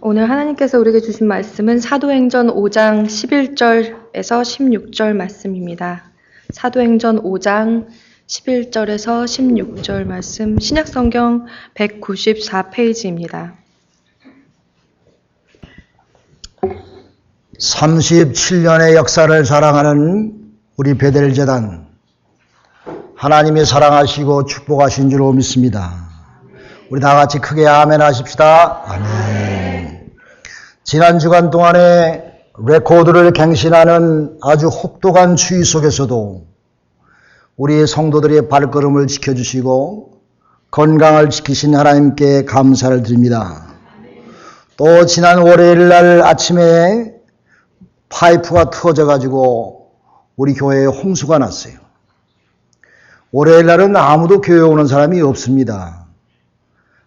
오늘 하나님께서 우리에게 주신 말씀은 사도행전 5장 11절에서 16절 말씀입니다. 사도행전 5장 11절에서 16절 말씀, 신약성경 194페이지입니다. 37년의 역사를 자랑하는 우리 베델제단, 하나님이 사랑하시고 축복하신 줄로 믿습니다. 우리 다 같이 크게 아멘 하십시다. 아멘. 지난 주간 동안에 레코드를 갱신하는 아주 혹독한 추위 속에서도 우리 성도들의 발걸음을 지켜주시고 건강을 지키신 하나님께 감사를 드립니다. 또 지난 월요일 날 아침에 파이프가 터져가지고 우리 교회에 홍수가 났어요. 월요일 날은 아무도 교회에 오는 사람이 없습니다.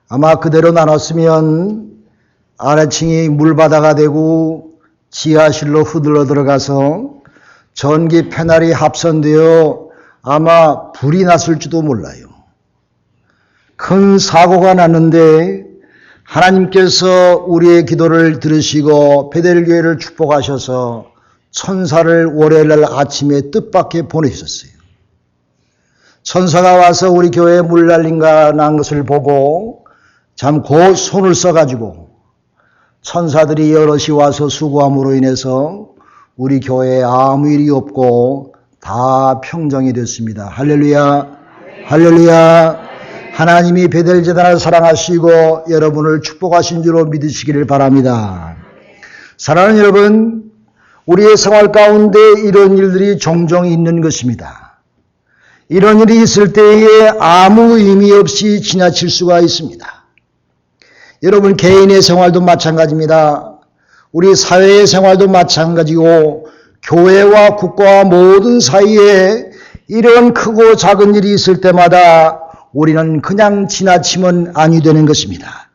아마 그대로 나눴으면 아래층이 물바다가 되고 지하실로 흐들러 들어가서 전기 패널이 합선되어 아마 불이 났을지도 몰라요. 큰 사고가 났는데 하나님께서 우리의 기도를 들으시고 베델교회를 축복하셔서 천사를 월요일날 아침에 뜻밖에 보내셨어요. 천사가 와서 우리 교회에 물 날린가 난 것을 보고 참 곧 손을 써가지고 천사들이 여럿이 와서 수고함으로 인해서 우리 교회에 아무 일이 없고 다 평정이 됐습니다. 할렐루야, 할렐루야. 하나님이 베델제단을 사랑하시고 여러분을 축복하신 줄로 믿으시기를 바랍니다. 사랑하는 여러분, 우리의 생활 가운데 이런 일들이 종종 있는 것입니다. 이런 일이 있을 때에 아무 의미 없이 지나칠 수가 있습니다. 여러분 개인의 생활도 마찬가지입니다. 우리 사회의 생활도 마찬가지고 교회와 국가와 모든 사이에 이런 크고 작은 일이 있을 때마다 우리는 그냥 지나치면 아니 되는 것입니다.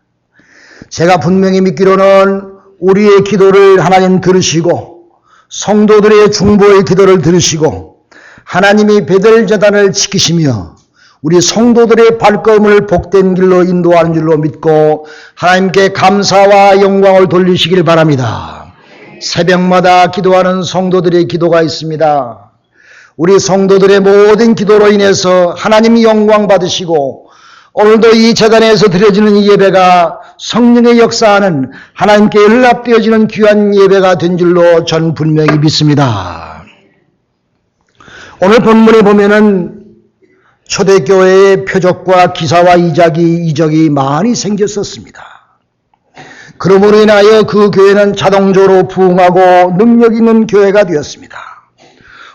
제가 분명히 믿기로는 우리의 기도를 하나님 들으시고 성도들의 중보의 기도를 들으시고 하나님이 베델제단을 지키시며 우리 성도들의 발걸음을 복된 길로 인도하는 줄로 믿고 하나님께 감사와 영광을 돌리시길 바랍니다. 새벽마다 기도하는 성도들의 기도가 있습니다. 우리 성도들의 모든 기도로 인해서 하나님이 영광 받으시고 오늘도 이 제단에서 드려지는 이 예배가 성령의 역사하는 하나님께 연락되어지는 귀한 예배가 된 줄로 전 분명히 믿습니다. 오늘 본문에 보면은 초대교회의 표적과 기사와 이적이 많이 생겼었습니다. 그러므로 인하여 그 교회는 자동적으로 부흥하고 능력 있는 교회가 되었습니다.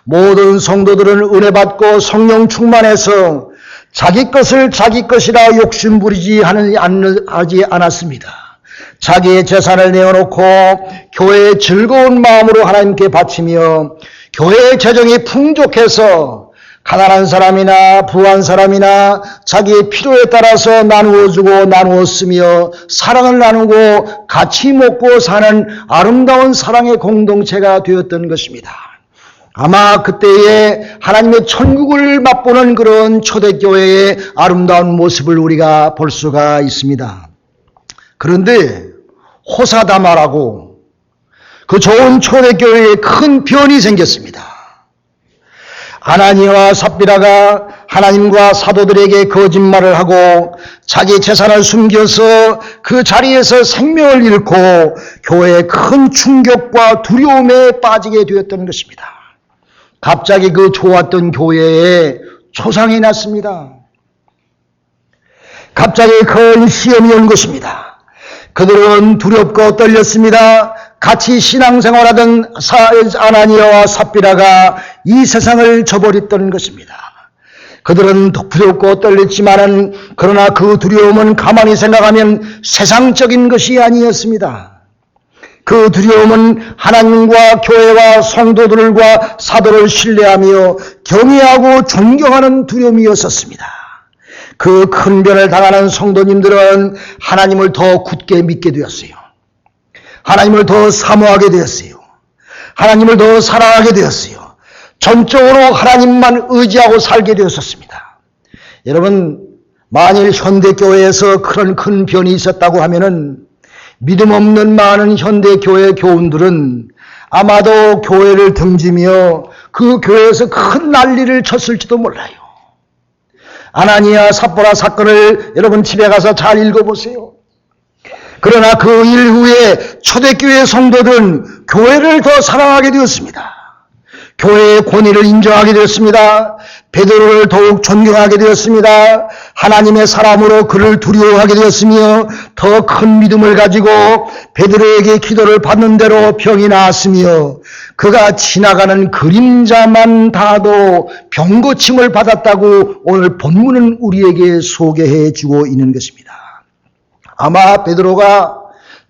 모든 성도들은 은혜 받고 성령 충만해서 자기 것을 자기 것이라 욕심 부리지 하지 않았습니다. 자기의 재산을 내어놓고 교회의 즐거운 마음으로 하나님께 바치며 교회의 재정이 풍족해서 가난한 사람이나 부한 사람이나 자기의 필요에 따라서 나누어주고 나누어 쓰며 사랑을 나누고 같이 먹고 사는 아름다운 사랑의 공동체가 되었던 것입니다. 아마 그때에 하나님의 천국을 맛보는 그런 초대교회의 아름다운 모습을 우리가 볼 수가 있습니다. 그런데 호사다마라고 그 좋은 초대교회에 큰 변이 생겼습니다. 아나니아와 삽비라가 하나님과 사도들에게 거짓말을 하고 자기 재산을 숨겨서 그 자리에서 생명을 잃고 교회에 큰 충격과 두려움에 빠지게 되었던 것입니다. 갑자기 그 좋았던 교회에 초상이 났습니다. 갑자기 큰 시험이 온 것입니다. 그들은 두렵고 떨렸습니다. 같이 신앙생활하던 아나니아와 삽비라가 이 세상을 저버렸던 것입니다. 그들은 두렵고 떨렸지만은 그러나 그 두려움은 가만히 생각하면 세상적인 것이 아니었습니다. 그 두려움은 하나님과 교회와 성도들과 사도를 신뢰하며 경외하고 존경하는 두려움이었었습니다. 그 큰 변을 당하는 성도님들은 하나님을 더 굳게 믿게 되었어요. 하나님을 더 사모하게 되었어요. 하나님을 더 사랑하게 되었어요. 전적으로 하나님만 의지하고 살게 되었었습니다. 여러분, 만일 현대교회에서 그런 큰 변이 있었다고 하면은 믿음 없는 많은 현대 교회 교훈들은 아마도 교회를 등지며 그 교회에서 큰 난리를 쳤을지도 몰라요. 아나니아 삽보라 사건을 여러분 집에 가서 잘 읽어보세요. 그러나 그 일 후에 초대교회 성도들은 교회를 더 사랑하게 되었습니다. 교회의 권위를 인정하게 되었습니다. 베드로를 더욱 존경하게 되었습니다. 하나님의 사람으로 그를 두려워하게 되었으며 더 큰 믿음을 가지고 베드로에게 기도를 받는 대로 병이 나았으며 그가 지나가는 그림자만 닿아도 병고침을 받았다고 오늘 본문은 우리에게 소개해 주고 있는 것입니다. 아마 베드로가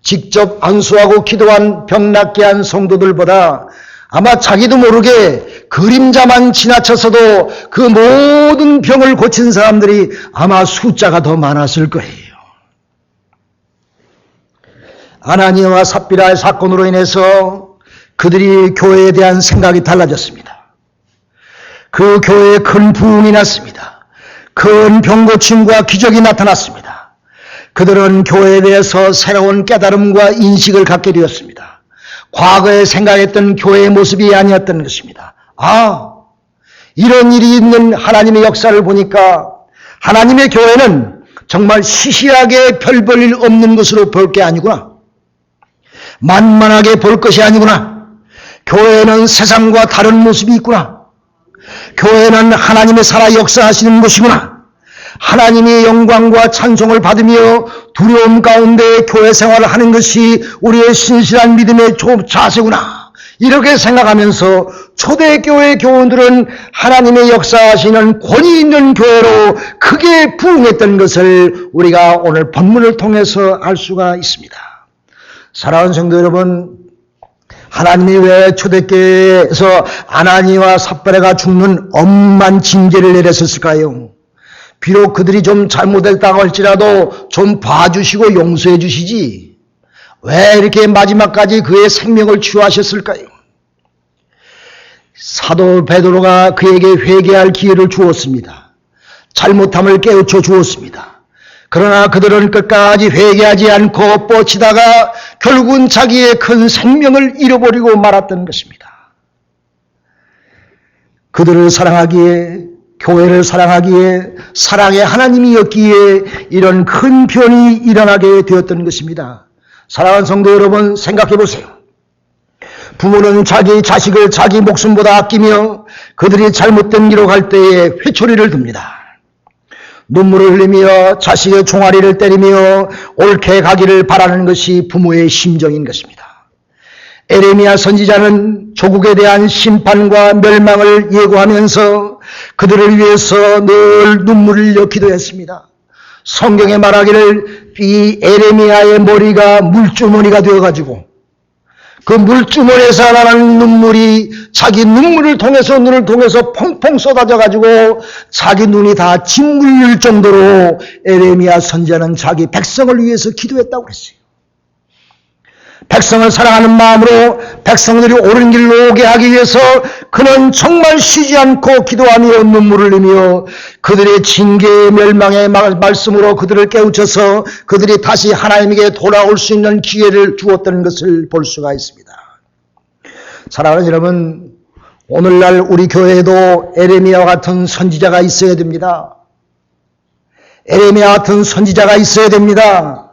직접 안수하고 기도한 병 낫게 한 성도들보다 아마 자기도 모르게 그림자만 지나쳐서도 그 모든 병을 고친 사람들이 아마 숫자가 더 많았을 거예요. 아나니아와 삽비라의 사건으로 인해서 그들이 교회에 대한 생각이 달라졌습니다. 그 교회에 큰 부흥이 났습니다. 큰 병고침과 기적이 나타났습니다. 그들은 교회에 대해서 새로운 깨달음과 인식을 갖게 되었습니다. 과거에 생각했던 교회의 모습이 아니었던 것입니다. 이런 일이 있는 하나님의 역사를 보니까 하나님의 교회는 정말 시시하게 별 볼 일 없는 것으로 볼 게 아니구나. 만만하게 볼 것이 아니구나. 교회는 세상과 다른 모습이 있구나. 교회는 하나님의 살아 역사하시는 곳이구나. 하나님의 영광과 찬송을 받으며 두려움 가운데 교회 생활을 하는 것이 우리의 신실한 믿음의 자세구나. 이렇게 생각하면서 초대교회 교원들은 하나님의 역사하시는 권위 있는 교회로 크게 부흥했던 것을 우리가 오늘 본문을 통해서 알 수가 있습니다. 사랑하는 성도 여러분, 하나님이 왜 초대교회에서 아나니아와 삽비라가 죽는 엄한 징계를 내렸을까요? 비록 그들이 좀 잘못했다고 할지라도 좀 봐주시고 용서해 주시지 왜 이렇게 마지막까지 그의 생명을 취하셨을까요? 사도 베드로가 그에게 회개할 기회를 주었습니다. 잘못함을 깨우쳐 주었습니다. 그러나 그들은 끝까지 회개하지 않고 뻗치다가 결국은 자기의 큰 생명을 잃어버리고 말았던 것입니다. 그들을 사랑하기에, 교회를 사랑하기에, 사랑의 하나님이었기에 이런 큰 변이 일어나게 되었던 것입니다. 사랑하는 성도 여러분, 생각해 보세요. 부모는 자기 자식을 자기 목숨보다 아끼며 그들이 잘못된 길로 갈 때에 회초리를 듭니다. 눈물을 흘리며 자식의 종아리를 때리며 옳게 가기를 바라는 것이 부모의 심정인 것입니다. 에레미야 선지자는 조국에 대한 심판과 멸망을 예고하면서 그들을 위해서 늘 눈물을 흘려 기도했습니다. 성경에 말하기를 이 에레미야의 머리가 물주머니가 되어가지고 그 물주머니에서 나는 눈물이 자기 눈물을 통해서 눈을 통해서 펑펑 쏟아져가지고 자기 눈이 다 짓물릴 정도로 에레미야 선지자는 자기 백성을 위해서 기도했다고 그랬어요. 백성을 사랑하는 마음으로 백성들이 옳은 길로 오게 하기 위해서 그는 정말 쉬지 않고 기도하며 눈물을 흘리며 그들의 징계의 멸망의 말씀으로 그들을 깨우쳐서 그들이 다시 하나님에게 돌아올 수 있는 기회를 주었던 것을 볼 수가 있습니다. 사랑하는 여러분, 오늘날 우리 교회에도 에레미야와 같은 선지자가 있어야 됩니다. 에레미야 같은 선지자가 있어야 됩니다.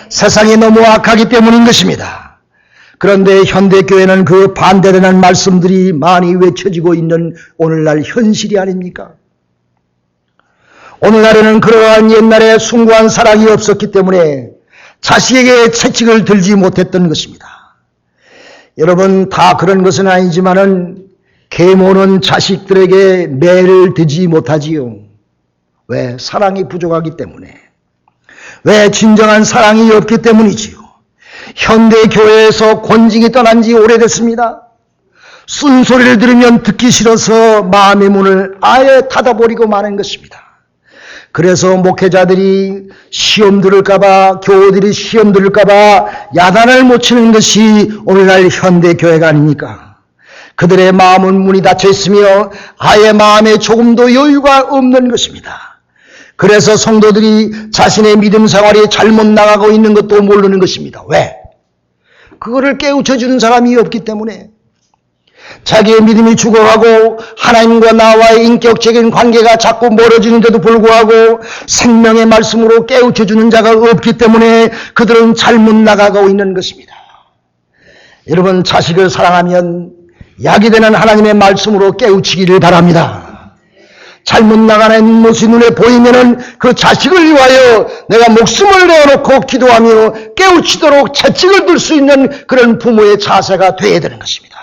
세상이 너무 악하기 때문인 것입니다. 그런데 현대교회는 그 반대되는 말씀들이 많이 외쳐지고 있는 오늘날 현실이 아닙니까? 오늘날에는 그러한 옛날에 숭고한 사랑이 없었기 때문에 자식에게 채찍을 들지 못했던 것입니다. 여러분, 다 그런 것은 아니지만은 계모는 자식들에게 매를 드지 못하지요. 왜? 사랑이 부족하기 때문에. 왜? 진정한 사랑이 없기 때문이지요. 현대교회에서 권징이 떠난 지 오래됐습니다. 쓴소리를 들으면 듣기 싫어서 마음의 문을 아예 닫아버리고 마는 것입니다. 그래서 목회자들이 시험 들을까봐, 교우들이 시험 들을까봐 야단을 못 치는 것이 오늘날 현대교회가 아닙니까? 그들의 마음은 문이 닫혀 있으며 아예 마음에 조금도 여유가 없는 것입니다. 그래서 성도들이 자신의 믿음 생활이 잘못 나가고 있는 것도 모르는 것입니다. 왜? 그거를 깨우쳐주는 사람이 없기 때문에. 자기의 믿음이 죽어가고 하나님과 나와의 인격적인 관계가 자꾸 멀어지는데도 불구하고 생명의 말씀으로 깨우쳐주는 자가 없기 때문에 그들은 잘못 나가고 있는 것입니다. 여러분, 자식을 사랑하면 약이 되는 하나님의 말씀으로 깨우치기를 바랍니다. 잘못 나가는 모습이 눈에 보이면은 그 자식을 위하여 내가 목숨을 내어놓고 기도하며 깨우치도록 채찍을 들 수 있는 그런 부모의 자세가 되어야 되는 것입니다.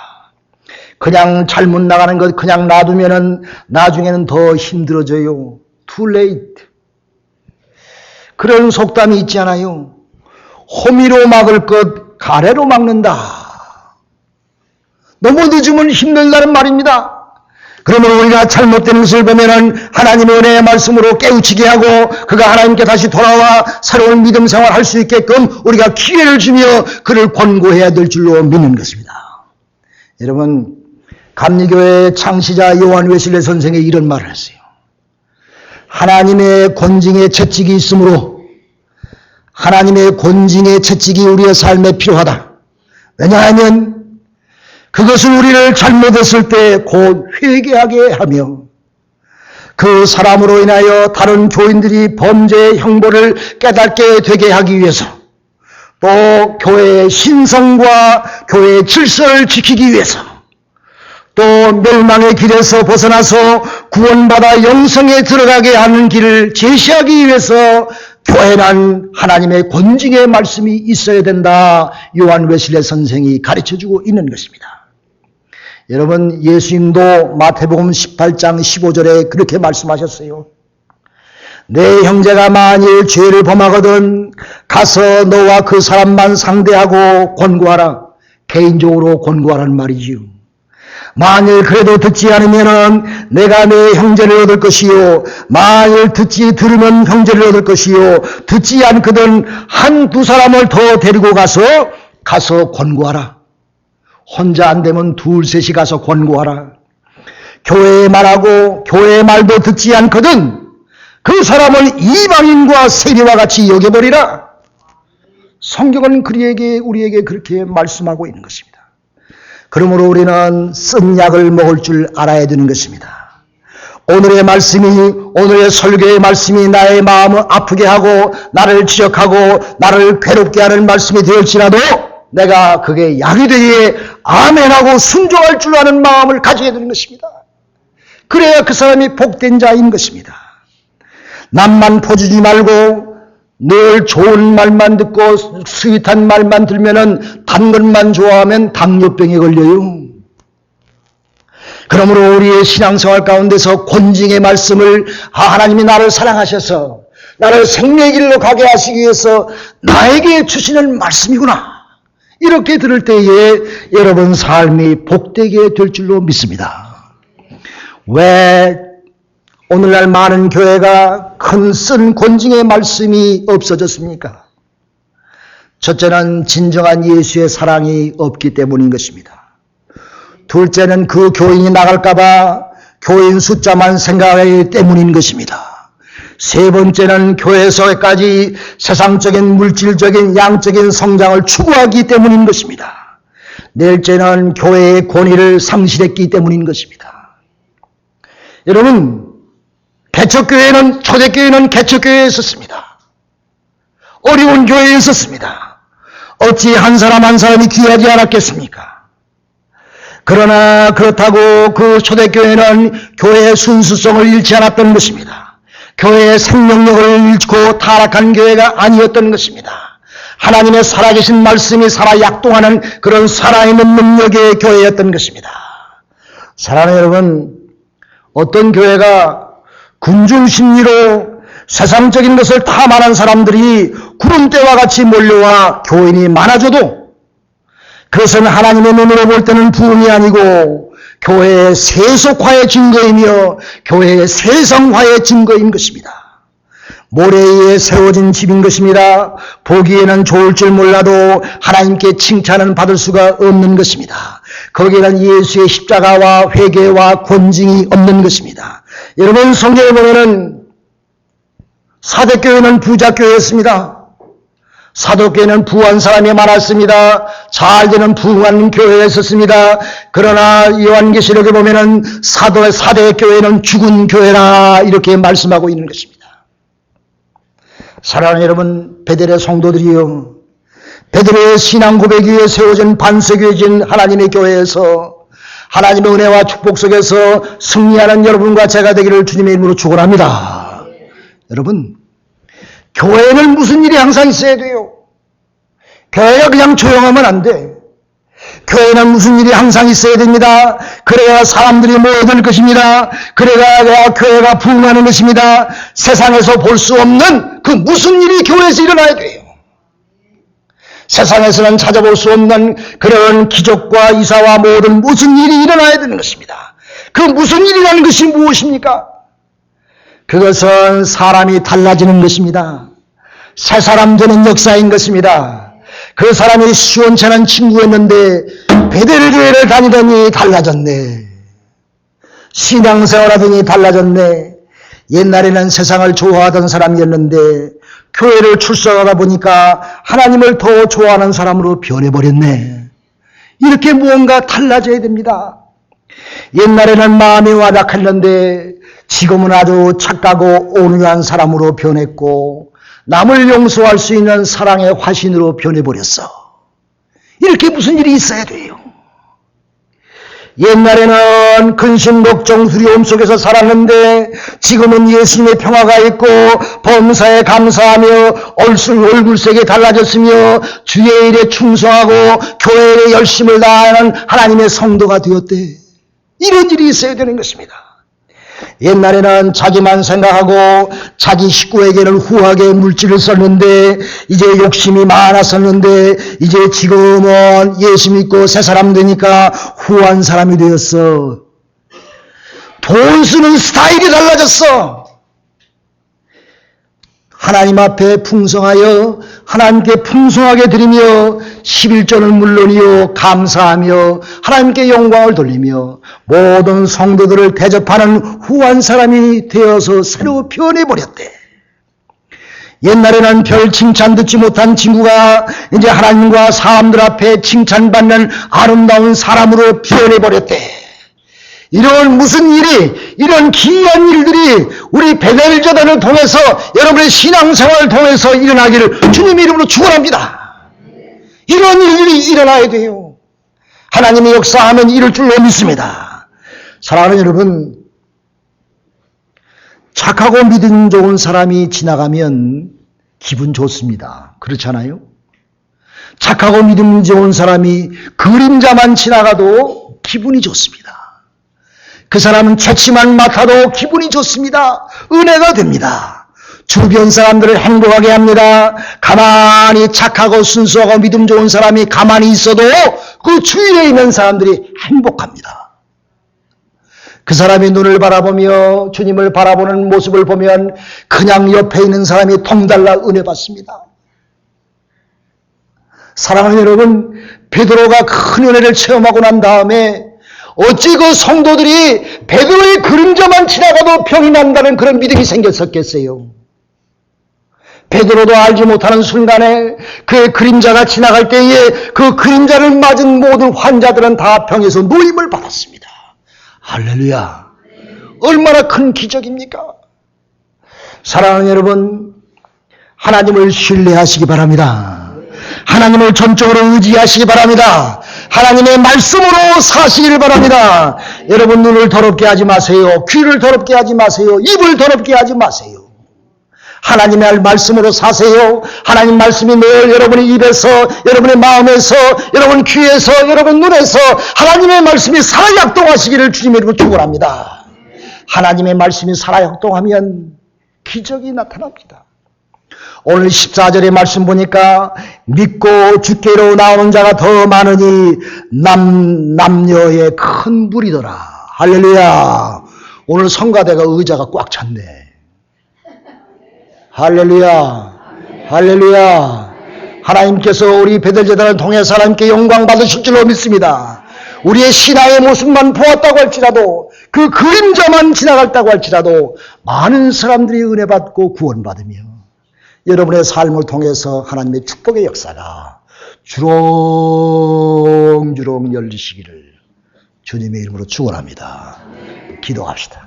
그냥 잘못 나가는 것 그냥 놔두면은 나중에는 더 힘들어져요. Too late. 그런 속담이 있지 않아요? 호미로 막을 것 가래로 막는다. 너무 늦으면 힘들다는 말입니다. 그러면 우리가 잘못된 것을 보면은 하나님의 은혜의 말씀으로 깨우치게 하고 그가 하나님께 다시 돌아와 새로운 믿음 생활할 수 있게끔 우리가 기회를 주며 그를 권고해야 될 줄로 믿는 것입니다. 여러분, 감리교회 창시자 요한 웨슬리 선생이 이런 말을 했어요. 하나님의 권징의 채찍이 있으므로 하나님의 권징의 채찍이 우리의 삶에 필요하다. 왜냐하면 그것은 우리를 잘못했을 때 곧 회개하게 하며 그 사람으로 인하여 다른 교인들이 범죄의 형벌을 깨닫게 되게 하기 위해서 또 교회의 신성과 교회의 질서를 지키기 위해서 또 멸망의 길에서 벗어나서 구원받아 영성에 들어가게 하는 길을 제시하기 위해서 교회는 하나님의 권징의 말씀이 있어야 된다. 요한 웨슬리 선생이 가르쳐주고 있는 것입니다. 여러분, 예수님도 마태복음 18장 15절에 그렇게 말씀하셨어요. 내 형제가 만일 죄를 범하거든 가서 너와 그 사람만 상대하고 권고하라. 개인적으로 권고하라는 말이지요. 만일 그래도 듣지 않으면은 내가 내 형제를 얻을 것이요 만일 들으면 형제를 얻을 것이요 듣지 않거든 한두 사람을 더 데리고 가서 권고하라. 혼자 안 되면 둘 셋이 가서 권고하라. 교회의 말하고 교회의 말도 듣지 않거든 그 사람을 이방인과 세리와 같이 여겨버리라. 성경은 우리에게 그렇게 말씀하고 있는 것입니다. 그러므로 우리는 쓴 약을 먹을 줄 알아야 되는 것입니다. 오늘의 설교의 말씀이 나의 마음을 아프게 하고 나를 지적하고 나를 괴롭게 하는 말씀이 되었지라도 내가 그게 약이 되기에 아멘하고 순종할 줄 아는 마음을 가져야 되는 것입니다. 그래야 그 사람이 복된 자인 것입니다. 남만 퍼주지 말고 늘 좋은 말만 듣고 스윗한 말만 들면은 단 것만 좋아하면 당뇨병에 걸려요. 그러므로 우리의 신앙생활 가운데서 권징의 말씀을 하나님이 나를 사랑하셔서 나를 생명의 길로 가게 하시기 위해서 나에게 주시는 말씀이구나. 이렇게 들을 때에 여러분 삶이 복되게 될 줄로 믿습니다. 왜 오늘날 많은 교회가 큰 쓴 권징의 말씀이 없어졌습니까? 첫째는 진정한 예수의 사랑이 없기 때문인 것입니다. 둘째는 그 교인이 나갈까봐 교인 숫자만 생각하기 때문인 것입니다. 세 번째는 교회에서까지 세상적인 물질적인 양적인 성장을 추구하기 때문인 것입니다. 넷째는 교회의 권위를 상실했기 때문인 것입니다. 여러분, 초대교회는 개척교회에 있었습니다. 어려운 교회에 있었습니다. 어찌 한 사람 한 사람이 귀하지 않았겠습니까? 그러나 그렇다고 그 초대교회는 교회의 순수성을 잃지 않았던 것입니다. 교회의 생명력을 잃고 타락한 교회가 아니었던 것입니다. 하나님의 살아계신 말씀이 살아 약동하는 그런 살아있는 능력의 교회였던 것입니다. 사랑하는 여러분, 어떤 교회가 군중심리로 세상적인 것을 탐하는 사람들이 구름대와 같이 몰려와 교인이 많아져도 그것은 하나님의 눈으로 볼 때는 부흥이 아니고 교회의 세속화의 증거이며 교회의 세상화의 증거인 것입니다. 모래 위에 세워진 집인 것입니다. 보기에는 좋을 줄 몰라도 하나님께 칭찬은 받을 수가 없는 것입니다. 거기에는 예수의 십자가와 회개와 권징이 없는 것입니다. 여러분, 성경에 보면은 사대교회는 부자교회였습니다. 사도교회는 부한 사람이 많았습니다. 잘 되는 부한 교회였었습니다. 그러나 요한계시록에 보면은 사대교회는 죽은 교회라 이렇게 말씀하고 있는 것입니다. 사랑하는 여러분, 베델의 성도들이요, 베델의 신앙 고백 위에 세워진 반석이어진 하나님의 교회에서 하나님의 은혜와 축복 속에서 승리하는 여러분과 제가 되기를 주님의 이름으로 축원합니다. 여러분, 교회는 무슨 일이 항상 있어야 돼요. 교회가 그냥 조용하면 안 돼. 교회는 무슨 일이 항상 있어야 됩니다. 그래야 사람들이 모여들 것입니다. 그래야 교회가 부흥하는 것입니다. 세상에서 볼 수 없는 그 무슨 일이 교회에서 일어나야 돼요. 세상에서는 찾아볼 수 없는 그런 기적과 이사와 모든 무슨 일이 일어나야 되는 것입니다. 그 무슨 일이라는 것이 무엇입니까? 그것은 사람이 달라지는 것입니다. 새 사람 되는 역사인 것입니다. 그 사람이 시원찮은 친구였는데 베델교회를 다니더니 달라졌네. 신앙생활하더니 달라졌네. 옛날에는 세상을 좋아하던 사람이었는데 교회를 출석하다 보니까 하나님을 더 좋아하는 사람으로 변해버렸네. 이렇게 무언가 달라져야 됩니다. 옛날에는 마음이 완악했는데 지금은 아주 착하고 온유한 사람으로 변했고 남을 용서할 수 있는 사랑의 화신으로 변해버렸어. 이렇게 무슨 일이 있어야 돼요. 옛날에는 근심, 걱정, 두려움 속에서 살았는데 지금은 예수님의 평화가 있고 범사에 감사하며 얼굴색이 달라졌으며 주의 일에 충성하고 교회에 열심을 다하는 하나님의 성도가 되었대. 이런 일이 있어야 되는 것입니다. 옛날에는 자기만 생각하고 자기 식구에게는 후하게 물질을 썼는데 이제 욕심이 많았었는데 이제 지금은 예수 믿고 새 사람 되니까 후한 사람이 되었어. 돈 쓰는 스타일이 달라졌어. 하나님 앞에 풍성하여 하나님께 풍성하게 드리며 11조는 물론이요 감사하며 하나님께 영광을 돌리며 모든 성도들을 대접하는 후한 사람이 되어서 새로 변해버렸대. 옛날에는 별 칭찬 듣지 못한 친구가 이제 하나님과 사람들 앞에 칭찬받는 아름다운 사람으로 변해버렸대. 이런 무슨 일이, 이런 기이한 일들이 우리 베델제단을 통해서 여러분의 신앙생활을 통해서 일어나기를 주님의 이름으로 축원합니다. 이런 일들이 일어나야 돼요. 하나님이 역사하면 이럴 줄로 믿습니다. 사랑하는 여러분, 착하고 믿음 좋은 사람이 지나가면 기분 좋습니다. 그렇잖아요? 착하고 믿음 좋은 사람이 그림자만 지나가도 기분이 좋습니다. 그 사람은 채취만 맡아도 기분이 좋습니다. 은혜가 됩니다. 주변 사람들을 행복하게 합니다. 가만히 착하고 순수하고 믿음 좋은 사람이 가만히 있어도 그 주위에 있는 사람들이 행복합니다. 그 사람이 눈을 바라보며 주님을 바라보는 모습을 보면 그냥 옆에 있는 사람이 동달라 은혜 받습니다. 사랑하는 여러분, 베드로가 큰 은혜를 체험하고 난 다음에 어찌 그 성도들이 베드로의 그림자만 지나가도 병이 난다는 그런 믿음이 생겼었겠어요. 베드로도 알지 못하는 순간에 그의 그림자가 지나갈 때에 그 그림자를 맞은 모든 환자들은 다 병에서 노임을 받았습니다. 할렐루야. 얼마나 큰 기적입니까? 사랑하는 여러분, 하나님을 신뢰하시기 바랍니다. 하나님을 전적으로 의지하시기 바랍니다. 하나님의 말씀으로 사시기를 바랍니다. 여러분, 눈을 더럽게 하지 마세요. 귀를 더럽게 하지 마세요. 입을 더럽게 하지 마세요. 하나님의 말씀으로 사세요. 하나님 말씀이 늘 여러분의 입에서, 여러분의 마음에서, 여러분 귀에서, 여러분 눈에서 하나님의 말씀이 살아약동하시기를 주님의 이름으로 축원합니다. 하나님의 말씀이 살아약동하면 기적이 나타납니다. 오늘 14절의 말씀 보니까 믿고 주께로 나오는 자가 더 많으니 남녀의 큰 무리더라. 할렐루야. 오늘 성가대가 의자가 꽉 찼네. 할렐루야. 할렐루야. 하나님께서 우리 베델제단을 통해서 하나님께 영광 받으실 줄로 믿습니다. 우리의 신앙의 모습만 보았다고 할지라도 그 그림자만 지나갔다고 할지라도 많은 사람들이 은혜 받고 구원받으며 여러분의 삶을 통해서 하나님의 축복의 역사가 주렁주렁 열리시기를 주님의 이름으로 축원합니다. 기도합시다.